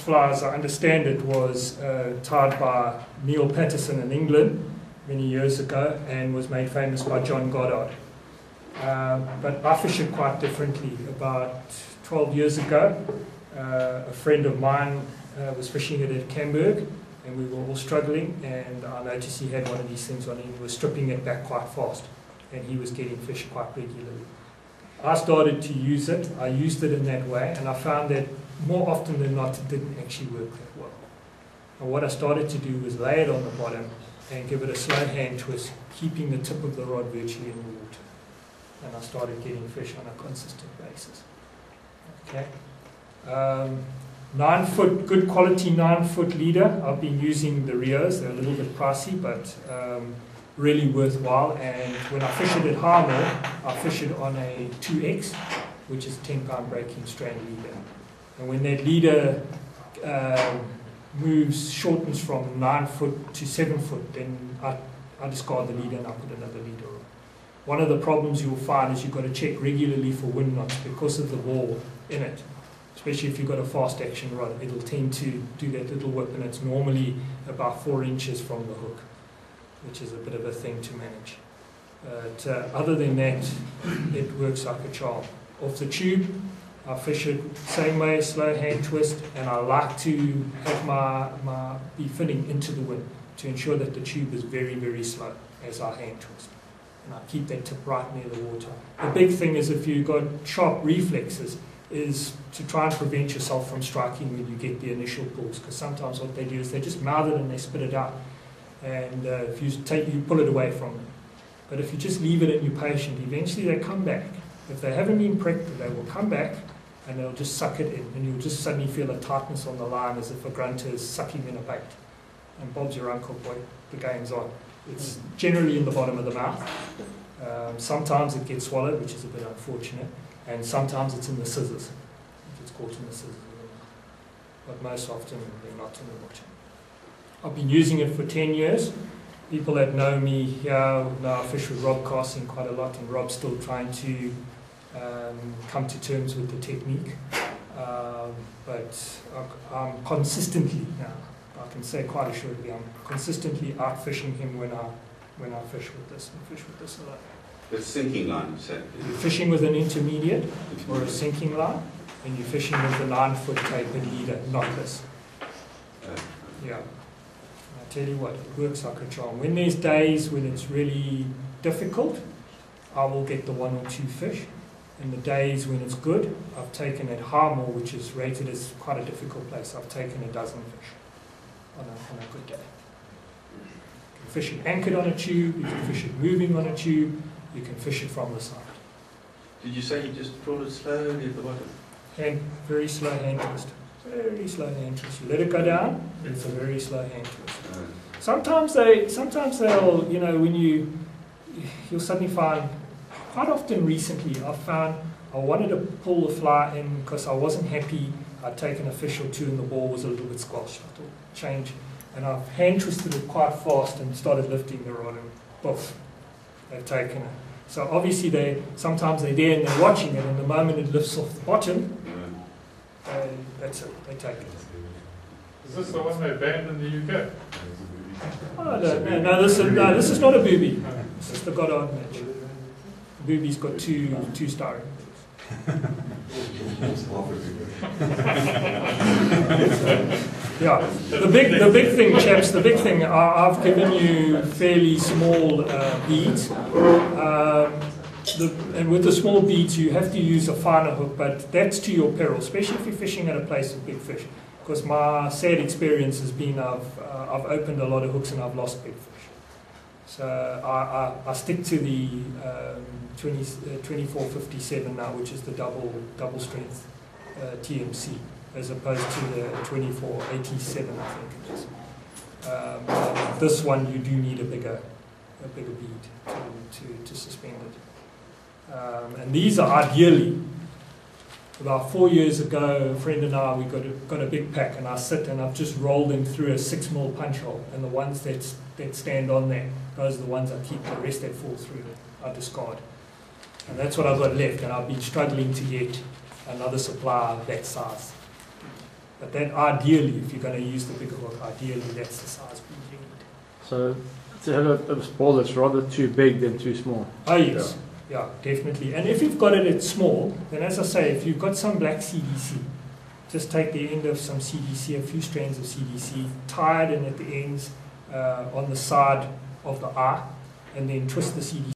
fly, as I understand it, was tied by Neil Patterson in England many years ago and was made famous by John Goddard. But I fish it quite differently. About 12 years ago, a friend of mine was fishing it at Camberg, and we were all struggling, and I noticed he had one of these things on him. He was stripping it back quite fast, and he was getting fish quite regularly. I started to use it. I used it in that way, and I found that more often than not it didn't actually work that well. And what I started to do was lay it on the bottom and give it a slow hand twist, keeping the tip of the rod virtually in the water. And I started getting fish on a consistent basis. Okay. 9 foot, good quality 9 foot leader. I've been using the Rios. They're a little bit pricey, but really worthwhile. And when I fish it at Harmore, I fish it on a 2X, which is 10-pound breaking strand leader. And when that leader shortens from 9 foot to 7 foot, then I discard the leader and I put another leader on. One of the problems you'll find is you've got to check regularly for wind knots because of the ball in it. Especially if you've got a fast action rod, it'll tend to do that little whip, and it's normally about 4 inches from the hook, which is a bit of a thing to manage. But other than that, it works like a charm. Off the tube, I fish it same way, slow hand twist, and I like to have my be finning into the wind to ensure that the tube is very, very slow as I hand twist. And I keep that tip right near the water. The big thing is if you've got sharp reflexes, is to try and prevent yourself from striking when you get the initial pulls, because sometimes what they do is they just mouth it and they spit it out, and if you pull it away from them. But if you just leave it and you're patient, eventually they come back. If they haven't been pricked, they will come back and they'll just suck it in, and you'll just suddenly feel a tightness on the line as if a grunter is sucking in a bait. And Bob's your uncle, boy, the game's on. It's generally in the bottom of the mouth. Sometimes it gets swallowed, which is a bit unfortunate. And sometimes it's in the scissors. It gets caught in the scissors. But most often they're not in the bottom. I've been using it for 10 years. People that know me here know I fish with Rob casting quite a lot, and Rob's still trying to come to terms with the technique. But I'm consistently, now I can say quite assuredly, I'm consistently out fishing him when I fish with this, and fish with this a lot. The sinking line, you said? You're fishing with an intermediate or a sinking line, and you're fishing with a 9 foot tapered leader, not this. Yeah. I tell you what, it works like a charm. When there's days when it's really difficult, I will get the 1 or 2 fish. And the days when it's good, I've taken at Harmore, which is rated as quite a difficult place, I've taken a dozen fish on a good day. You can fish it anchored on a tube, you can fish it moving on a tube, you can fish it from the side. Did you say you just brought it slowly at the bottom? Very slow hand twist. Very slow hand twist. You let it go down, it's a very slow hand twist. Sometimes they'll, when you'll suddenly find, quite often recently, I've found I wanted to pull the fly in because I wasn't happy. I'd taken a fish or two and the ball was a little bit squashed. I thought, change. And I've hand twisted it quite fast and started lifting the rod, and poof, they've taken it. So obviously sometimes they're there and they're watching it, and the moment it lifts off the bottom, that's it, they take it. Is this the one they banned in the UK? Oh, no, this is not a booby. This is the Goddard Midge. The booby's got two starring. Yeah, the big thing, chaps. The big thing. I've given you fairly small beads, and with the small beads, you have to use a finer hook. But that's to your peril, especially if you're fishing at a place with big fish. Because my sad experience has been I've opened a lot of hooks and I've lost big fish. So I stick to the 2457 now, which is the double strength TMC, as opposed to the 2487, I think it is. This one you do need a bigger bead to suspend it. And these are ideally. About 4 years ago, a friend and I, we got a big pack, and I sit and I've just rolled them through a 6mm punch hole, and the ones that stand on there, those are the ones I keep. The rest that fall through, I discard. And that's what I've got left, and I've been struggling to get another supply of that size. But that ideally, if you're going to use the bigger hook, ideally that's the size bead you need. So to have a spool that's rather too big than too small. Oh yes, yeah, definitely. And if you've got it at small, then as I say, if you've got some black CDC, just take the end of some CDC, a few strands of CDC, tie it in at the ends on the side of the eye, and then twist the CDC